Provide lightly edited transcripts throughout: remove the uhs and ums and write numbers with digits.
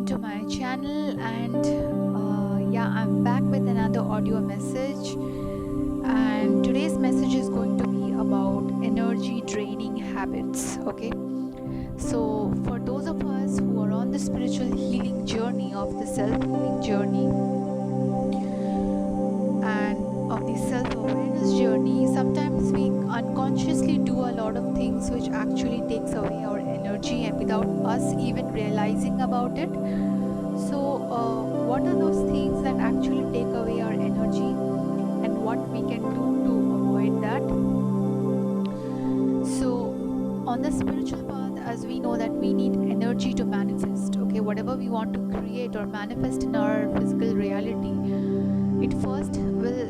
to my channel, and I'm back with another audio message. And today's message is going to be about energy draining habits. Okay, so for those of us who are on the spiritual healing journey, of the self healing journey, and of the self awareness journey, sometimes we unconsciously do a lot of things which actually takes away our energy and without us even realizing about it. So, what are those things that actually take away our energy and what we can do to avoid that? So, on the spiritual path, as we know that we need energy to manifest, okay, whatever we want to create or manifest in our physical reality, it first will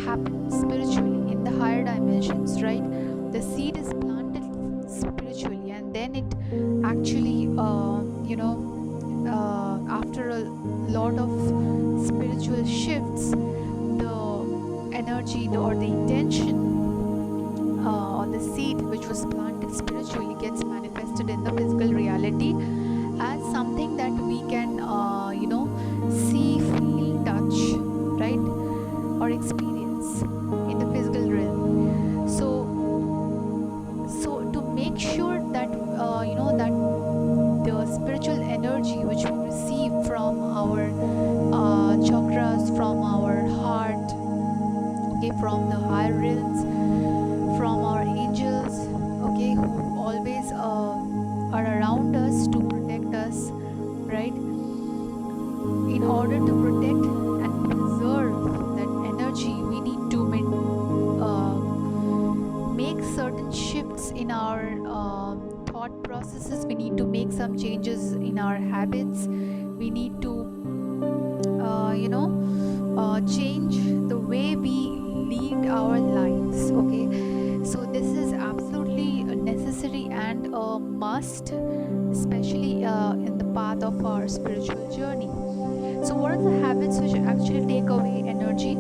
happen spiritually in the higher dimensions, right? The seed is planted spiritually, and then it actually, after a lot of spiritual shifts, the energy or the intention or the seed which was planted spiritually gets manifested in the physical reality as something that we can, see, feel, touch, right, or experience in the physical realm. So to make sure that that the spiritual energy which we receive from our chakras, from our heart, okay, from the higher realms, from our angels, okay, who always are around us to protect us, right? In order to protect and preserve that energy, we need to make certain shifts in our thought processes. We need to make some changes in our habits. We need to change the way we lead our lives, okay? So this is absolutely necessary and a must, especially in the path of our spiritual journey. So what are the habits which actually take away energy?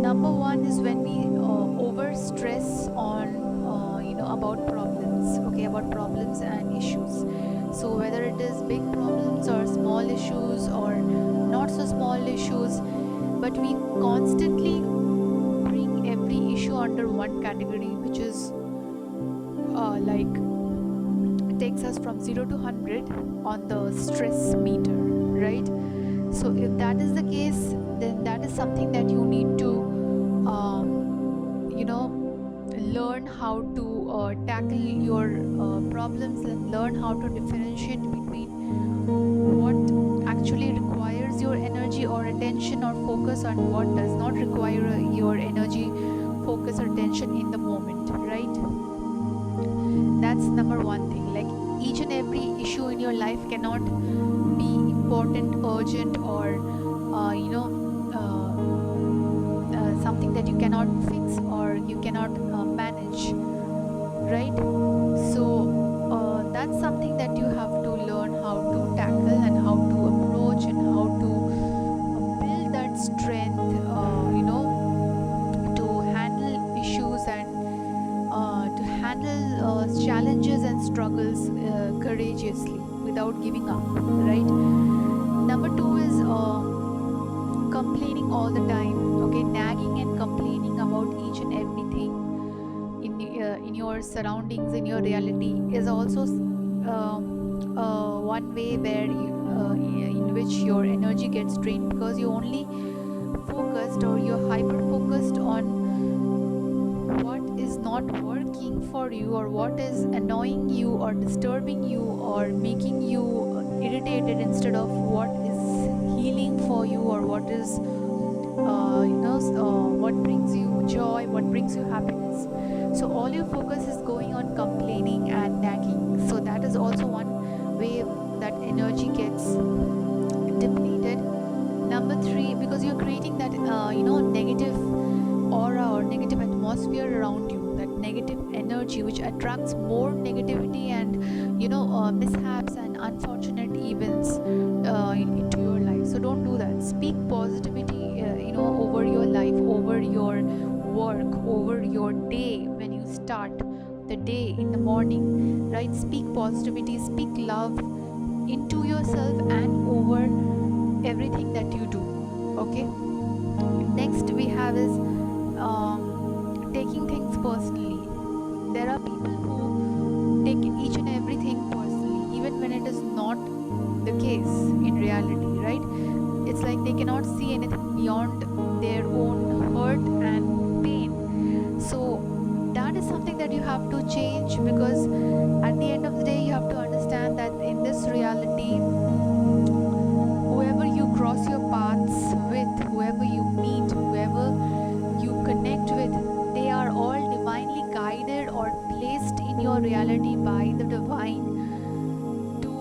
Number one is when we over stress on about problems, okay, about problems and issues. So whether it is big problems or small issues or not so small issues, but we constantly bring every issue under one category, which is takes us from 0 to 100 on the stress meter, right? So if that is the case, then that is something that you need to learn how to tackle your problems, and learn how to differentiate between what actually requires your energy or attention or focus and what does not require your energy, focus or attention in the moment, right? That's number one thing. Like, each and every issue in your life cannot be important, urgent, or something that you cannot fix or you cannot manage, right? So that's something that you have to learn how to tackle and how to approach and how to build that strength, to handle issues and to handle challenges and struggles courageously without giving up, right? Number two is complaining all the time, okay, nagging and complaining about each and everything in your surroundings, in your reality, is also one way where in which your energy gets drained, because you only focused or you're hyper focused on what is not working for you or what is annoying you or disturbing you or making you irritated, instead of what is healing for you or what is what brings you joy, what brings you happiness. So all your focus is going on complaining and nagging. So that is also one way that energy gets depleted. Number three, because you're creating that negative aura or negative atmosphere around you, that negative energy which attracts more negativity and mishaps and unfortunate events into your life. So don't do that. Speak positivity over your life, over your work, over your day. When you start, the day, in the morning, right? Speak positivity, speak love into yourself and over everything that you do. Okay. Next we have is taking things personally. There are people who take each and everything personally, even when it is not the case in reality, right? It's like they cannot see anything beyond their own hurt and pain. So that is something that you have to change, because at the end of the day you have to understand that in this reality, whoever you cross your paths with, whoever you meet, whoever you connect with, they are all divinely guided or placed in your reality by the divine to,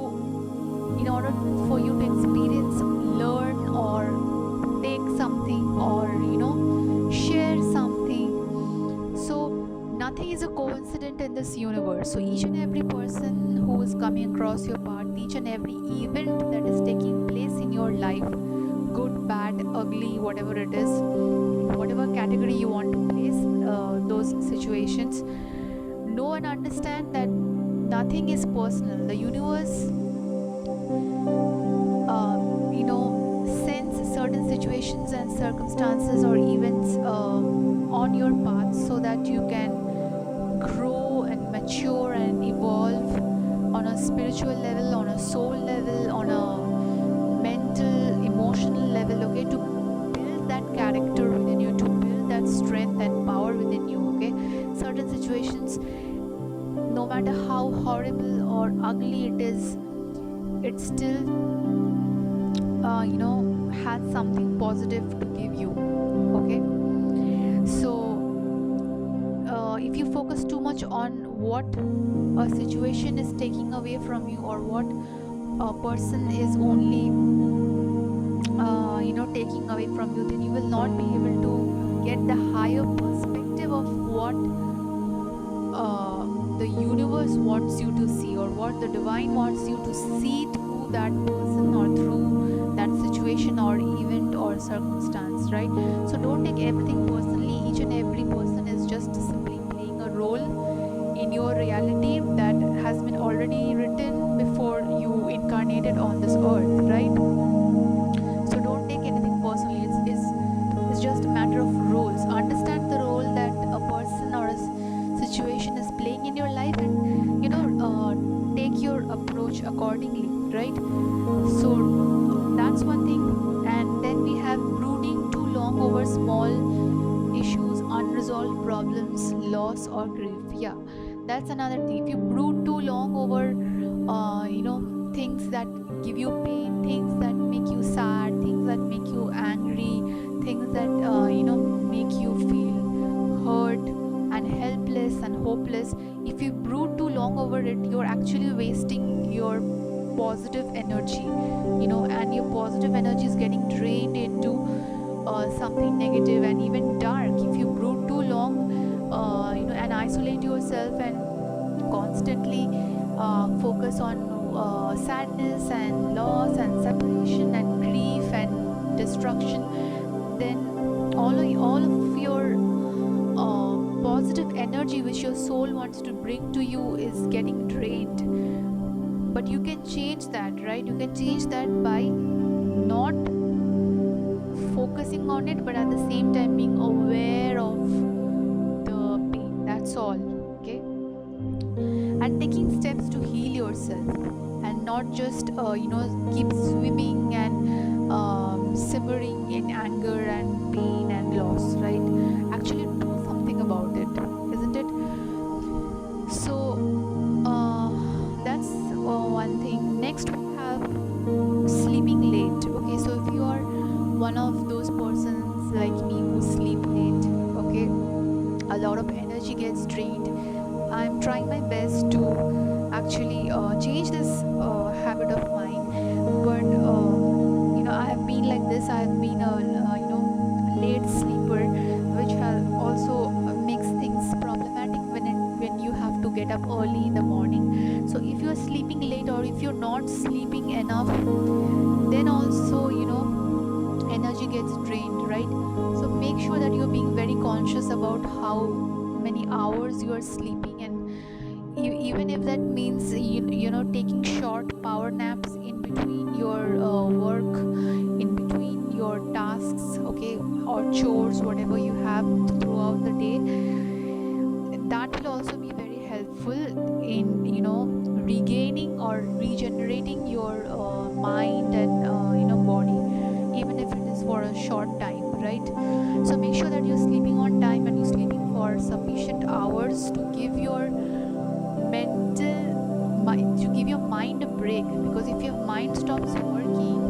in order for you to experience, learn, or take something, or share something. So nothing is a coincidence in this universe. So each and every person who is coming across your path, each and every event that is taking place in your life, good, bad, ugly, whatever it is, whatever category you want to place those situations, know and understand that nothing is personal. The universe sends certain situations and circumstances or events on your path so that you can grow and mature and evolve on a spiritual level, on a soul level, on a mental, emotional level, okay, to build that character within you, to build that strength and power within you, okay. Certain situations, no matter how horrible or ugly it is, it still has something positive to give you, okay. So if you focus too much on what a situation is taking away from you, or what a person is only taking away from you, then you will not be able to get the higher perspective of what the universe wants you to see, or what the divine wants you to see through that person, or through that situation or event or circumstance, right? So don't take everything personally. Each and every person is just simply playing a role in your reality that has been already written before you incarnated on this earth, right? So don't take anything personally. It's just a matter of roles. Understand the role that a person or a situation is playing in your life, and take your approach accordingly, right? So that's one thing. And then we have brooding too long over small issues, unresolved problems, loss or grief. Yeah, that's another thing. If you brood too long over things that give you pain, things that make you sad, things that make you angry, things that make you feel hurt and helpless and hopeless, if you brood too long over it, you're actually wasting your positive energy, and your positive energy is getting drained into something negative and even dark. If you brood too long and isolate yourself and constantly focus on sadness and loss and separation and grief and destruction, then all of your positive energy which your soul wants to bring to you is getting drained. But you can change that, right? You can change that by not focusing on it, but at the same time being aware of the pain. That's all, okay? And taking steps to heal yourself, and not just keep swimming and simmering in anger and pain and loss, right? Actually do something about it, isn't it? So that's one thing. Next we have sleeping late. Okay, so if you are one of those persons like me who sleep late, okay, a lot of energy gets drained. I'm trying my best to actually change this habit of mine, but I have been like this. I have been a late sleeper, which also makes things problematic when you have to get up early in the morning. So if you're sleeping late, or if you're not sleeping enough, then also energy gets drained, right? So make sure that you're being very conscious about how many hours you are sleeping, and even if that means taking short power naps in between your work, in between your tasks, okay, or chores, whatever you have throughout the day. That will also be very helpful in regaining or regenerating your mind and body, even if it is for a short time, right? So make sure that you're sleeping on time and you're sleeping for sufficient hours to give your mind a break, because if your mind stops working,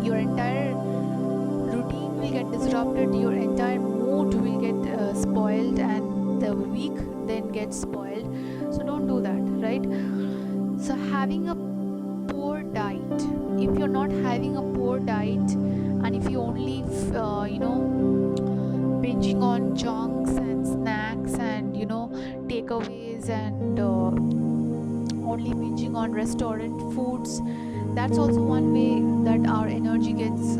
your entire routine will get disrupted, your entire mood will get spoiled, and the week then gets spoiled. So don't do that, right? So having a poor diet, if you're not having a poor diet, and if you only binging on junks and snacks and takeaways and only binging on restaurant foods, that's also one way that our energy gets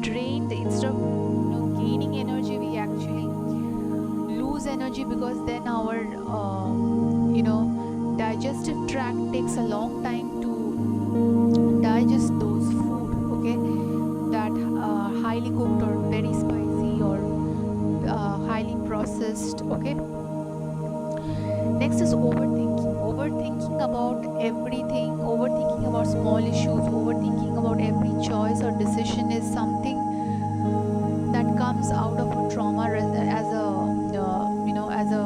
drained. Instead of gaining energy, we actually lose energy, because then our digestive tract takes a long time to digest those food, okay, that highly cooked or very spicy or highly processed, okay. Next is overthinking about everything, overthinking about small issues, overthinking about every choice or decision is something that comes out of a trauma as a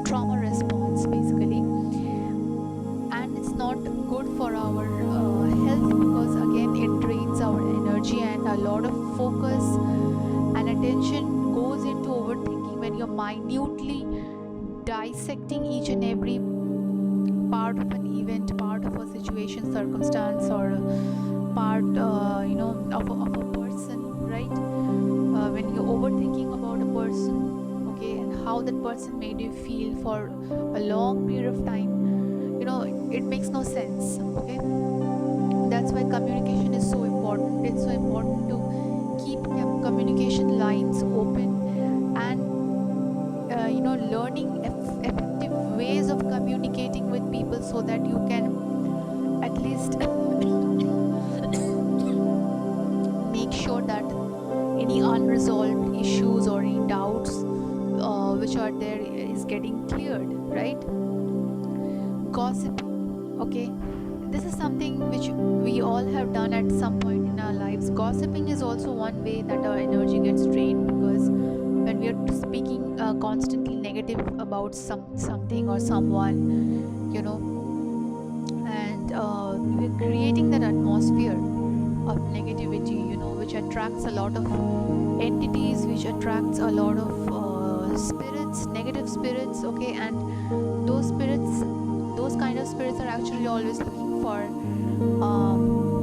trauma response, basically. And it's not good for our health, because again it drains our energy, and a lot of focus and attention goes into overthinking when you're minutely dissecting each and every part of an event, part of a situation, circumstance, or part of a person, right? When you're overthinking about a person, okay, and how that person made you feel for a long period of time, it makes no sense, okay. That's why communication is so important. It's so important to keep communication lines open, and learning effective ways of communicating with people, so that you can at least make sure that any unresolved issues or any doubts which are there is getting cleared, right? Gossiping, okay, this is something which we all have done at some point in our lives. Gossiping is also one way that our energy gets drained, because when we are speaking constantly negative about something or someone, and we're creating that atmosphere of negativity, which attracts a lot of entities, which attracts a lot of spirits, negative spirits, okay. And those kind of spirits are actually always looking for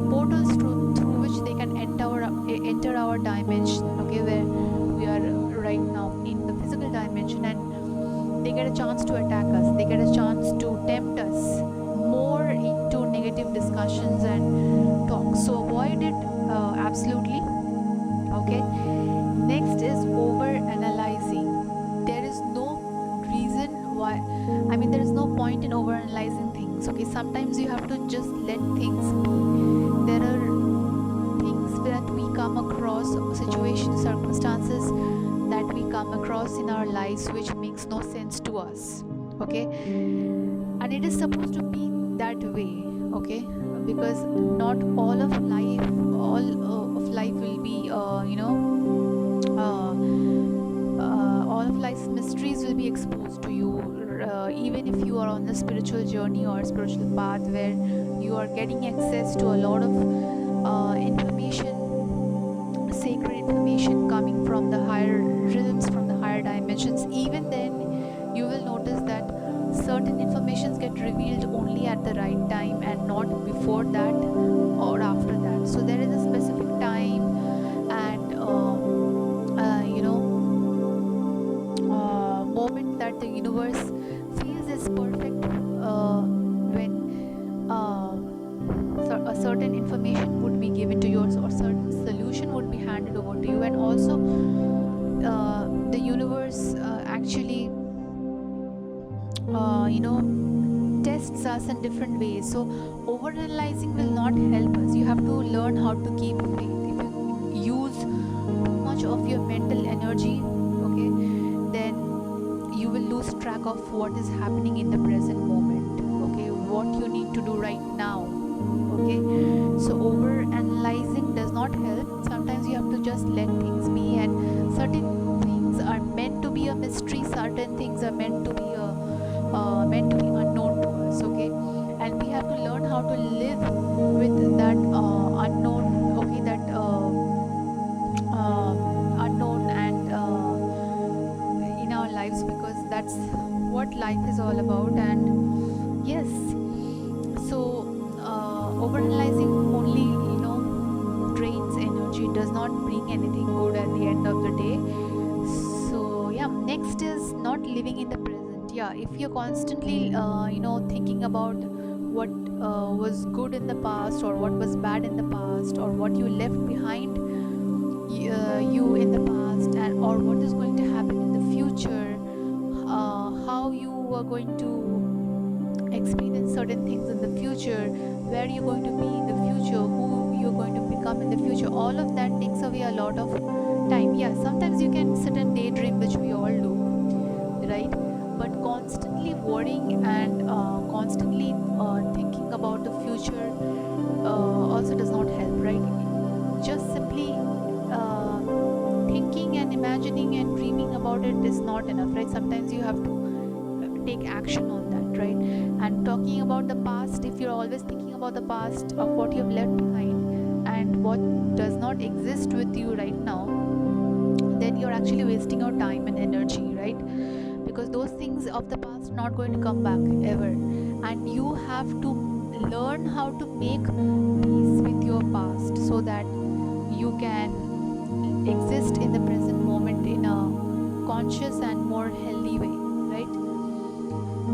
portals through which they can enter our dimension, okay, where we are right now in the physical dimension, and they get a chance to attack us, they get a chance to tempt us more into negative discussions and talk. So avoid it absolutely, okay. Next is over analyzing. There is no reason why, there is no point in over analyzing things, okay. Sometimes you have to just let things be. There are things that we come across, situations, circumstances that we come across in our lives which makes no sense to us, okay, and it is supposed to be that way, okay, because not all of life will be all of life's mysteries will be exposed to you, even if you are on the spiritual journey or spiritual path, where you are getting access to a lot of information, sacred information coming from the higher realms, from the higher dimensions. Even then you will notice that certain informations get revealed only at the right time and not before that or after that. So there is a specific time and moment that the universe feels is perfect, when a certain information would be given to you, or certain solution would be handed over to you. And also the universe actually you know, tests us in different ways. So overanalyzing will not help us. You have to learn how to keep faith. If you use too much of your mental energy, okay, then you will lose track of what is happening in the present moment, okay, what you need to do right now, okay. So over analyzing does not help. Sometimes you have to just let things be, and certain things are meant to be a mystery, certain things are meant to be unknown to us, okay. And we have to learn how to live with that unknown, okay, that unknown and in our lives, because that's what life is all about. And yes, so overanalyzing only, drains energy, does not bring anything good at the end of the day. So yeah, next is not living in the present. Yeah, if you're constantly thinking about what was good in the past, or what was bad in the past, or what you left behind you in the past, and or what is going to happen in the future, how you are going to experience certain things in the future, where you're going to be in the future, who you're going to become in the future, all of that takes away a lot of time. Yeah, sometimes you can sit and daydream, which we all do, right? But constantly worrying and constantly thinking about the future also does not help, right? Just simply thinking and imagining and dreaming about it is not enough, right? Sometimes you have to take action on that, right? And talking about the past, if you're always thinking about the past of what you've left behind and what does not exist with you right now, then you're actually wasting your time and energy, right? Because those things of the past are not going to come back ever, and you have to learn how to make peace with your past so that you can exist in the present moment in a conscious and more healthy way, right?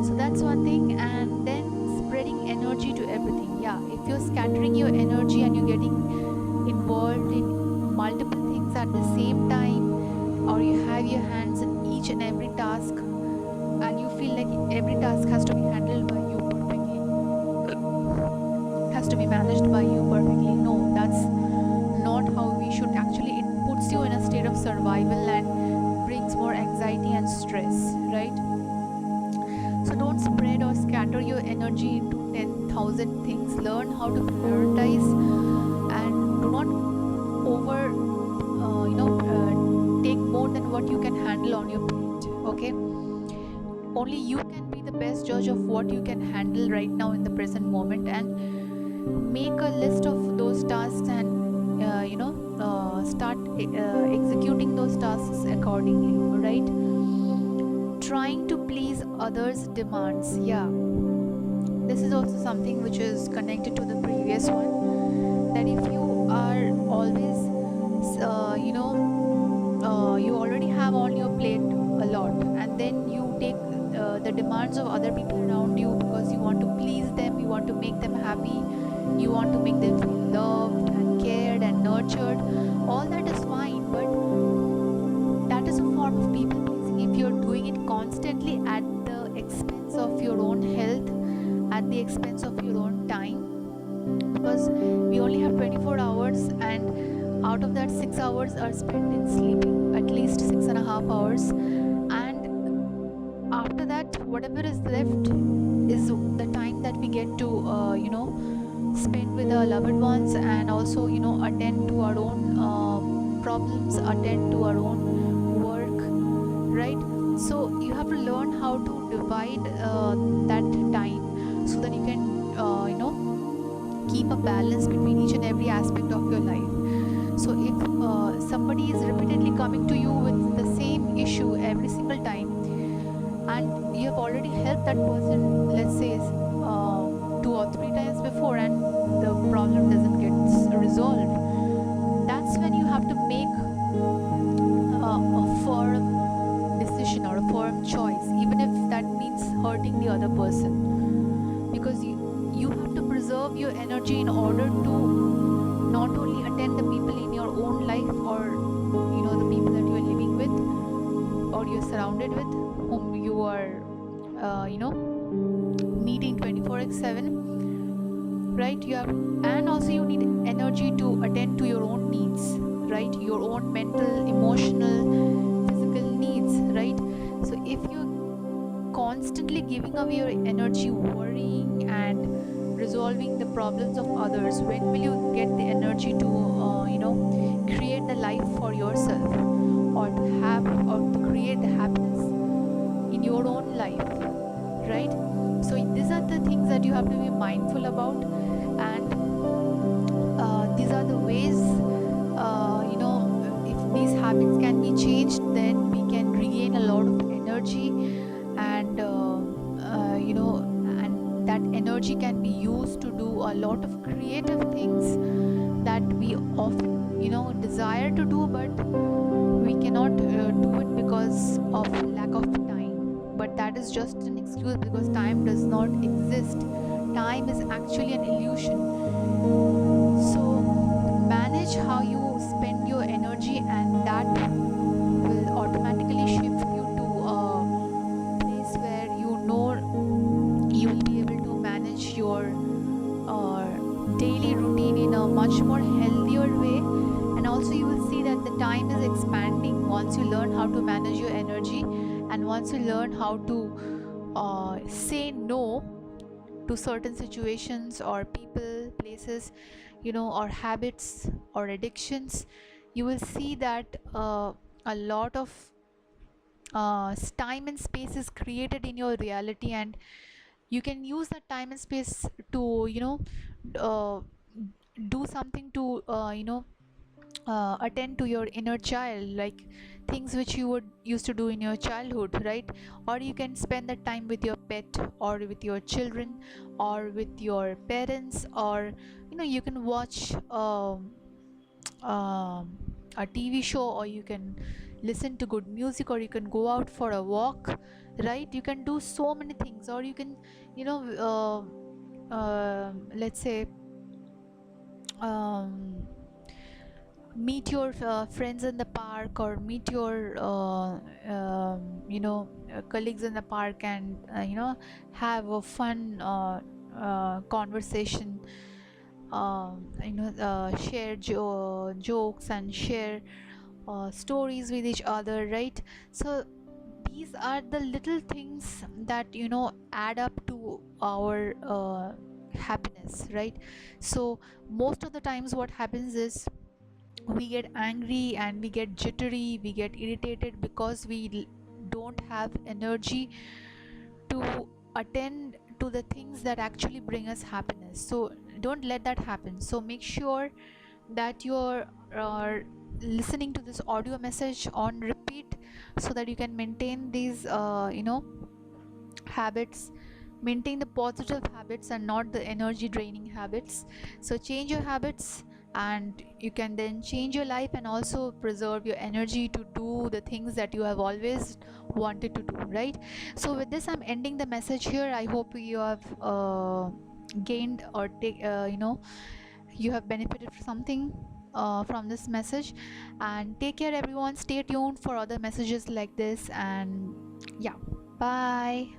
So that's one thing. And then spreading energy to everything. Yeah, if you're scattering your energy and you're getting involved in multiple things at the same time, or you have your hands in each and every task, and you feel like every task has to be handled by you perfectly, has to be managed by you perfectly, no, that's not how we should. Actually, it puts you in a state of survival and brings more anxiety and stress, right? So don't spread or scatter your energy into 10,000 things. Learn how to prioritize, and do not over take more than what you can handle on your plate, okay? Only you can be the best judge of what you can handle right now in the present moment, and make a list of those tasks, and start executing those tasks accordingly, right? Trying to please others' demands. Yeah, this is also something which is connected to the previous one, that if you are always you already have on your plate a lot, and then you take the demands of other people around you because you want to please them, you want to make them happy, you want to make them feel loved and cared and nurtured. All that is fine, but that is a form of people pleasing if you're doing it constantly at the expense of your own health, at the expense of your own time. Because we only have 24 hours, and out of that 6 hours are spent in sleeping, at least 6.5 hours, and after that whatever is left is the time that we get to spend with our loved ones, and also attend to our own problems, attend to our own work, right? So you have to learn how to divide that time so that you can keep a balance between each and every aspect of your life. So if somebody is repeatedly coming to you with the same issue every single time, and you have already helped that person, let's say 2 or 3 times before, and the problem doesn't get resolved, that's when you have to make a firm decision or a firm choice, even if that means hurting the other person, because you have to preserve your energy in order to not only attend the people in your own life, or the people that you are living with or you're surrounded with, whom you are meeting 24/7, right? You have, and also you need energy to attend to your own needs, right? Your own mental, emotional, physical needs, right? So if you're constantly giving away your energy worrying and resolving the problems of others, when will you get the energy to create the life for yourself, or to have, or to create the happiness in your own life, right? So these are the things that you have to be mindful about, and these are the ways, if these habits can be changed, then we can regain a lot of energy, and and that energy can be used to do a lot of creative things that we often desire to do, but we cannot do it because of lack of time. But that is just an excuse, because time does not exist. Time is actually an illusion. So manage how you spend your energy, and that will automatically shift you to a place where you will be able to manage your daily routine in a much more healthier way. And also you will see that the time is expanding once you learn how to manage your energy, and once you learn how to say no to certain situations or people, places, or habits or addictions. You will see that a lot of time and space is created in your reality, and you can use that time and space to uh, do something to attend to your inner child, like things which you would used to do in your childhood, right? Or you can spend that time with your pet, or with your children, or with your parents, or you can watch a TV show, or you can listen to good music, or you can go out for a walk, right? You can do so many things, or you can you know let's say um, meet your friends in the park, or meet your colleagues in the park, and have a fun conversation, share jokes, and share stories with each other, right? So these are the little things that add up to our happiness, right? So most of the times what happens is, we get angry, and we get jittery, we get irritated, because we don't have energy to attend to the things that actually bring us happiness. So don't let that happen. So make sure that you're listening to this audio message on repeat, so that you can maintain these habits, maintain the positive habits and not the energy draining habits. So change your habits, and you can then change your life, and also preserve your energy to do the things that you have always wanted to do, right? So with this, I'm ending the message here. I hope you have gained, or take you have benefited something from this message. And take care everyone, stay tuned for other messages like this, and yeah, bye.